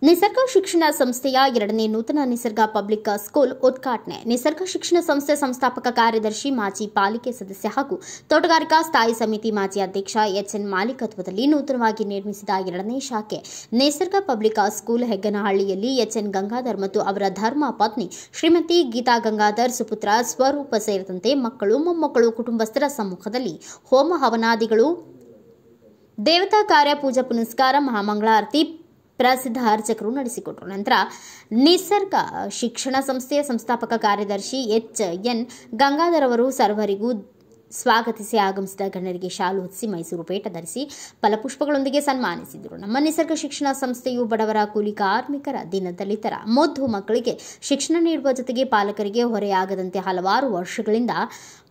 ನಿಸರ್ಗ ಶಿಕ್ಷಣ ಸಂಸ್ಥೆಯ 2ನೇ ನೂತನ ನಿಸರ್ಗ ಪಬ್ಲಿಕ್ ಸ್ಕೂಲ್ ಉದ್ಘಾಟನೆ. ನಿಸರ್ಗ ಶಿಕ್ಷಣ ಸಂಸ್ಥೆ ಸಂಸ್ಥಾಪಕ ಕಾರ್ಯದರ್ಶಿ, ಮಾಜಿ ಪಾಲಿಕೆ ಸದಸ್ಯ ಹಾಗೂ ತೋಟಗಾರಿಕಾ ಸ್ಥಾಯಿ ಸಮಿತಿ ಮಾಜಿ ಅಧ್ಯಕ್ಷ ಎಚ್ಎನ್ ಮಾಲೀಕತ್ವದಲ್ಲಿ ನೂತನವಾಗಿ ನಿರ್ಮಿಸಿದ 2ನೇ ಶಾಖೆ ನಿಸರ್ಗ ಪಬ್ಲಿಕ್ ಸ್ಕೂಲ್ ಹೆಗ್ಗನಹಳ್ಳಿಯಲ್ಲಿ ಎಚ್ಎನ್ ಗಂಗಾಧರ್ ಮತ್ತು ಅವರ ಧರ್ಮ ಪತ್ನಿ ಶ್ರೀಮತಿ ಗೀತಾ ಗಂಗಾಧರ್, ಸುಪುತ್ರ ಸ್ವರೂಪ ಸೇರಿದಂತೆ ಮಕ್ಕಳು, ಮೊಮ್ಮಕ್ಕಳು, ಕುಟುಂಬಸ್ಥರ ಸಮ್ಮುಖದಲ್ಲಿ ಹೋಮ ಹವನಾದಿಗಳು, ದೇವತಾ ಕಾರ್ಯ, ಪೂಜಾ ಪುನಸ್ಕಾರ, ಮಹಾಮಂಗಳಾರತಿ ಪ್ರಸಿದ್ಧ ಅರ್ಚಕರು ನಡೆಸಿಕೊಟ್ಟರು. ನಂತರ ನಿಸರ್ಗ ಶಿಕ್ಷಣ ಸಂಸ್ಥೆಯ ಸಂಸ್ಥಾಪಕ ಕಾರ್ಯದರ್ಶಿ ಎಚ್ಎನ್ ಗಂಗಾಧರ್ ಅವರು ಸರ್ವರಿಗೂ ಸ್ವಾಗತಿಸಿ ಆಗಮಿಸಿದ ಗಣ್ಯರಿಗೆ ಶಾಲು ಹೊದಿಸಿ ಮೈಸೂರು ಪೇಟ ಧರಿಸಿ ಫಲಪುಷ್ಪಗಳೊಂದಿಗೆ ಸನ್ಮಾನಿಸಿದರು. ನಮ್ಮ ನಿಸರ್ಗ ಶಿಕ್ಷಣ ಸಂಸ್ಥೆಯು ಬಡವರ, ಕೂಲಿ ಕಾರ್ಮಿಕರ, ದೀನದಲಿತರ, ಮುದ್ದು ಮಕ್ಕಳಿಗೆ ಶಿಕ್ಷಣ ನೀಡುವ ಜೊತೆಗೆ ಪಾಲಕರಿಗೆ ಹೊರೆಯಾಗದಂತೆ ಹಲವಾರು ವರ್ಷಗಳಿಂದ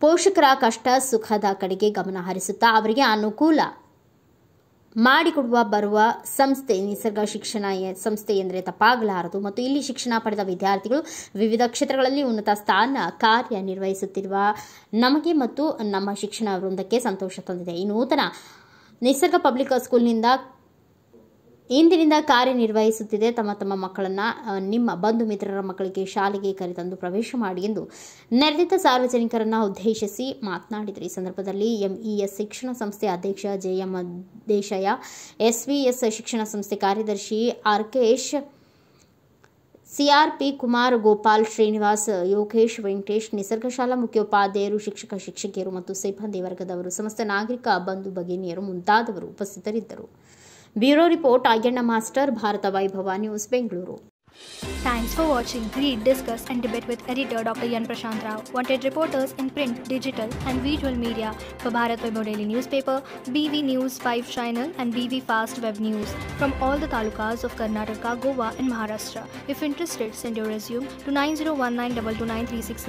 ಪೋಷಕರ ಕಷ್ಟ ಸುಖದ ಕಡೆಗೆ ಗಮನ ಹರಿಸುತ್ತಾ ಅವರಿಗೆ ಅನುಕೂಲ ಮಾಡಿಕೊಡುವ ಬರುವ ಸಂಸ್ಥೆ ನಿಸರ್ಗ ಶಿಕ್ಷಣ ಸಂಸ್ಥೆ ಎಂದರೆ ತಪ್ಪಾಗಲಾರದು ಮತ್ತು ಇಲ್ಲಿ ಶಿಕ್ಷಣ ಪಡೆದ ವಿದ್ಯಾರ್ಥಿಗಳು ವಿವಿಧ ಕ್ಷೇತ್ರಗಳಲ್ಲಿ ಉನ್ನತ ಸ್ಥಾನ ಕಾರ್ಯನಿರ್ವಹಿಸುತ್ತಿರುವ ನಮಗೆ ಮತ್ತು ನಮ್ಮ ಶಿಕ್ಷಣ ವೃಂದಕ್ಕೆ ಸಂತೋಷ ತಂದಿದೆ. ಈ ನೂತನ ನಿಸರ್ಗ ಪಬ್ಲಿಕ್ ಸ್ಕೂಲ್ನಿಂದ ಇಂದಿನಿಂದ ಕಾರ್ಯನಿರ್ವಹಿಸುತ್ತಿದೆ. ತಮ್ಮ ಮಕ್ಕಳನ್ನು ನಿಮ್ಮ ಬಂಧು ಮಿತ್ರರ ಮಕ್ಕಳಿಗೆ ಶಾಲೆಗೆ ಕರೆತಂದು ಪ್ರವೇಶ ಮಾಡಿ ಎಂದು ನೆರೆದಿದ್ದ ಸಾರ್ವಜನಿಕರನ್ನು ಉದ್ದೇಶಿಸಿ ಮಾತನಾಡಿದರು. ಈ ಸಂದರ್ಭದಲ್ಲಿ ಎಂಇಎಸ್ ಶಿಕ್ಷಣ ಸಂಸ್ಥೆ ಅಧ್ಯಕ್ಷ ಜೆಎಂ ದೇಶಯ್ಯ, ಎಸ್ವಿಎಸ್ ಶಿಕ್ಷಣ ಸಂಸ್ಥೆ ಕಾರ್ಯದರ್ಶಿ ಆರ್ಕೇಶ್, ಸಿಆರ್ಪಿ ಕುಮಾರ್, ಗೋಪಾಲ್, ಶ್ರೀನಿವಾಸ್, ಯೋಗೇಶ್, ವೆಂಕಟೇಶ್, ನಿಸರ್ಗ ಶಾಲಾ ಮುಖ್ಯೋಪಾಧ್ಯಾಯರು, ಶಿಕ್ಷಕ ಶಿಕ್ಷಕಿಯರು ಮತ್ತು ಸಿಬ್ಬಂದಿ ವರ್ಗದವರು, ಸಮಸ್ತ ನಾಗರಿಕ ಬಂಧು ಭಗಿನಿಯರು ಮುಂತಾದವರು ಉಪಸ್ಥಿತರಿದ್ದರು. Bureau report Ayyanna master, Bharat Vaibhav news, Bengaluru. Thanks for watching. Read, discuss and debate with editor Dr. Yan Prashant Rao. Wanted reporters in print, digital and visual media for Bharat Vaibhav Daily Newspaper, BV News 5 Channel and BV Fast Web News from all the talukas of Karnataka, Goa and Maharashtra. If interested, send your resume to 9019229369.